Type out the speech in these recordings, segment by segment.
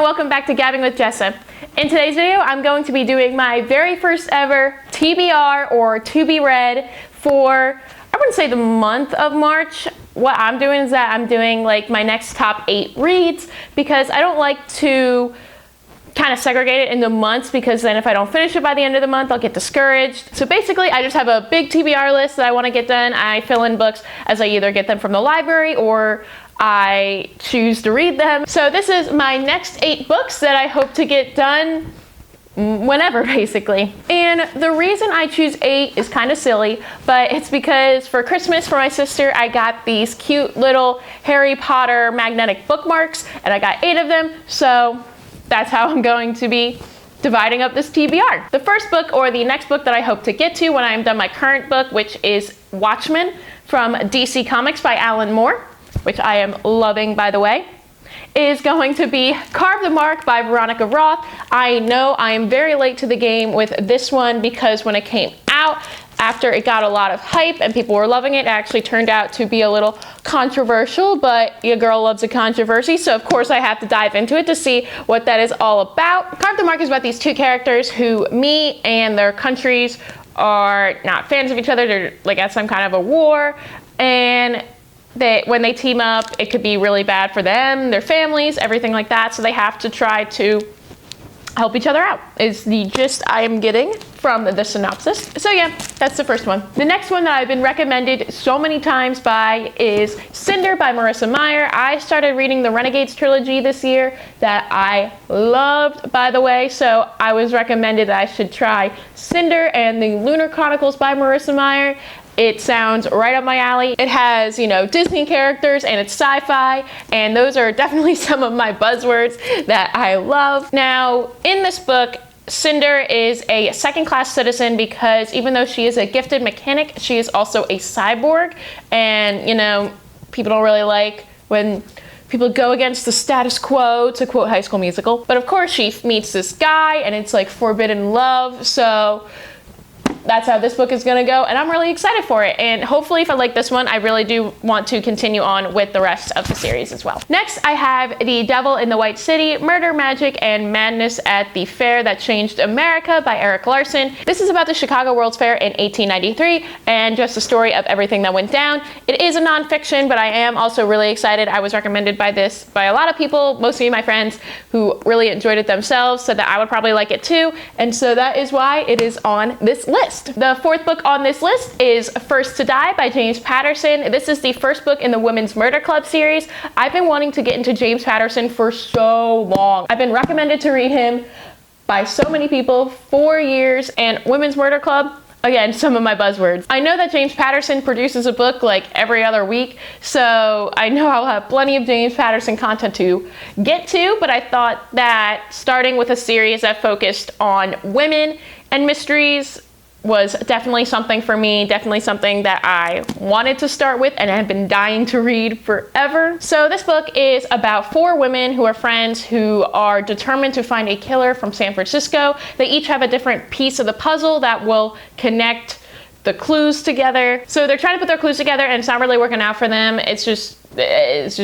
welcome back to Gabbing with Jessa. In today's video, I'm going to be doing my very first ever TBR, or to be read, for, I wouldn't say the month of March. What I'm doing is that I'm doing like my next top 8 reads, because I don't like to kind of segregate it into months, because then if I don't finish it by the end of the month, I'll get discouraged. So basically, I just have a big TBR list that I want to get done. I fill in books as I either get them from the library or I choose to read them. So this is my next 8 books that I hope to get done whenever, basically. And the reason I choose 8 is kind of silly, but it's because for Christmas for my sister, I got these cute little Harry Potter magnetic bookmarks, and I got 8 of them. So that's how I'm going to be dividing up this TBR. The first book, or the next book that I hope to get to when I'm done my current book, which is Watchmen from DC Comics by Alan Moore, which I am loving, by the way, is going to be Carve the Mark by Veronica Roth. I know I am very late to the game with this one, because when it came out, after it got a lot of hype and people were loving it, it actually turned out to be a little controversial, but your girl loves a controversy, so of course I have to dive into it to see what that is all about. Carve the Mark is about these 2 characters who meet, and their countries are not fans of each other. They're like at some kind of a war, and when they team up, it could be really bad for them, their families, everything like that. So they have to try to help each other out, is the gist I am getting from the synopsis. So yeah, that's the first one. The next one that I've been recommended so many times by is Cinder by Marissa Meyer. I started reading the Renegades trilogy this year that I loved, by the way, so I was recommended that I should try Cinder and the Lunar Chronicles by Marissa Meyer. It sounds right up my alley. It has, you know, Disney characters, and it's sci-fi, and those are definitely some of my buzzwords that I love. Now, in this book, Cinder is a second-class citizen, because even though she is a gifted mechanic, she is also a cyborg, and, you know, people don't really like when people go against the status quo, to quote High School Musical. But of course, she meets this guy, and it's like forbidden love, so that's how this book is gonna go, and I'm really excited for it. And hopefully, if I like this one, I really do want to continue on with the rest of the series as well. Next, I have The Devil in the White City, Murder, Magic, and Madness at the Fair That Changed America by Eric Larson. This is about the Chicago World's Fair in 1893, and just the story of everything that went down. It is a nonfiction, but I am also really excited. I was recommended by this by a lot of people. Most of my friends who really enjoyed it themselves said that I would probably like it too, and so that is why it is on this list. The 4th book on this list is First to Die by James Patterson. This is the first book in the Women's Murder Club series. I've been wanting to get into James Patterson for so long. I've been recommended to read him by so many people for years, and Women's Murder Club, again, some of my buzzwords. I know that James Patterson produces a book like every other week, so I know I'll have plenty of James Patterson content to get to, but I thought that starting with a series that focused on women and mysteries was definitely something for me, definitely something that I wanted to start with and have been dying to read forever. So this book is about 4 women who are friends who are determined to find a killer from San Francisco. They each have a different piece of the puzzle that will connect the clues together. So they're trying to put their clues together, and it's not really working out for them. It's just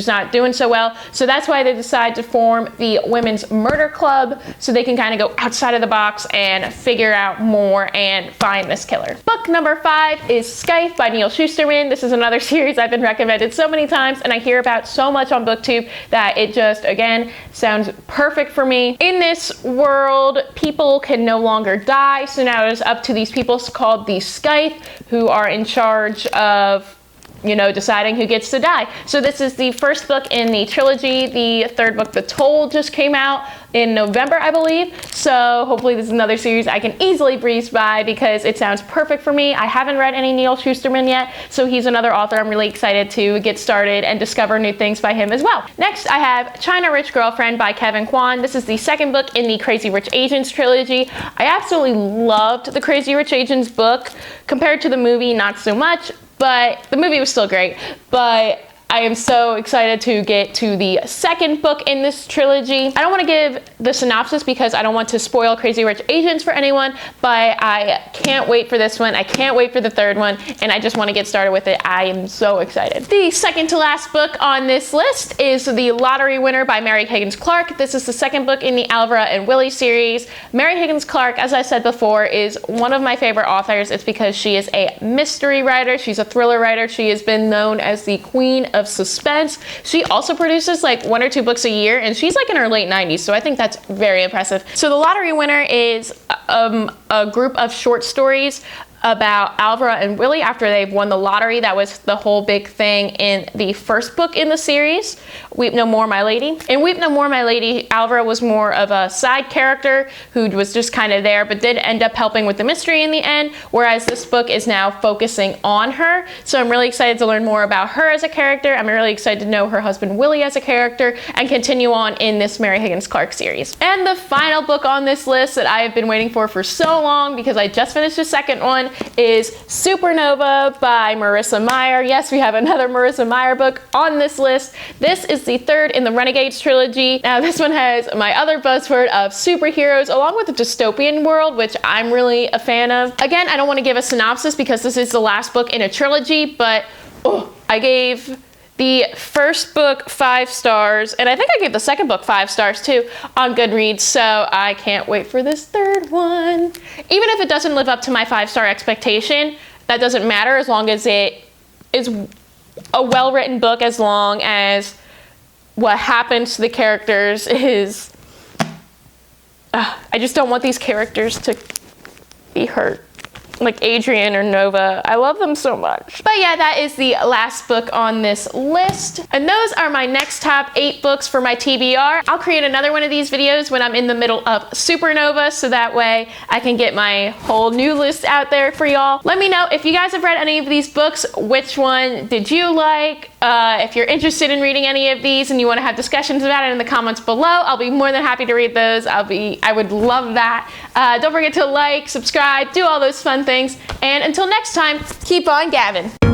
not doing so well. So that's why they decide to form the Women's Murder Club, so they can kind of go outside of the box and figure out more and find this killer. Book number 5 is Scythe by Neal Shusterman. This is another series I've been recommended so many times, and I hear about so much on BookTube that it just, again, sounds perfect for me. In this world, people can no longer die, so now it is up to these people called the Scythe, who are in charge of, you know, deciding who gets to die. So this is the first book in the trilogy. The 3rd book, The Toll, just came out in November, I believe. So hopefully this is another series I can easily breeze by, because it sounds perfect for me. I haven't read any Neal Shusterman yet, so he's another author I'm really excited to get started and discover new things by him as well. Next, I have China Rich Girlfriend by Kevin Kwan. This is the 2nd book in the Crazy Rich Asians trilogy. I absolutely loved the Crazy Rich Asians book. Compared to the movie, not so much, but the movie was still great. But I am so excited to get to the second book in this trilogy. I don't want to give the synopsis because I don't want to spoil Crazy Rich Asians for anyone, but I can't wait for this one. I can't wait for the third one, and I just want to get started with it. I am so excited. The second to last book on this list is The Lottery Winner by Mary Higgins Clark. This is the second book in the Alvara and Willie series. Mary Higgins Clark, as I said before, is one of my favorite authors. It's because she is a mystery writer. She's a thriller writer. She has been known as the queen of suspense. She also produces like 1 or 2 books a year, and she's like in her late 90s, so I think that's very impressive. So The Lottery Winner is a group of short stories about Alvara and Willie after they've won the lottery. That was the whole big thing in the first book in the series, Weep No More, My Lady. In Weep No More, My Lady, Alvara was more of a side character who was just kind of there, but did end up helping with the mystery in the end, whereas this book is now focusing on her. So I'm really excited to learn more about her as a character. I'm really excited to know her husband Willie as a character and continue on in this Mary Higgins Clark series. And the final book on this list that I have been waiting for so long, because I just finished the second one, is Supernova by Marissa Meyer. Yes, we have another Marissa Meyer book on this list. This is the third in the Renegades trilogy. Now this one has my other buzzword of superheroes along with the dystopian world, which I'm really a fan of. Again, I don't want to give a synopsis because this is the last book in a trilogy, but I gave the first book 5 stars, and I think I gave the second book 5 stars too on Goodreads, so I can't wait for this third one. Even if it doesn't live up to my 5-star expectation, that doesn't matter as long as it is a well-written book, as long as what happens to the characters is... I just don't want these characters to be hurt. Like Adrian or Nova. I love them so much. But yeah, that is the last book on this list. And those are my next top 8 books for my TBR. I'll create another one of these videos when I'm in the middle of Supernova, so that way I can get my whole new list out there for y'all. Let me know if you guys have read any of these books, which one did you like? If you're interested in reading any of these and you want to have discussions about it in the comments below, I'll be more than happy to read those. I would love that. Don't forget to like, subscribe, do all those fun things. And until next time, keep on gabbing.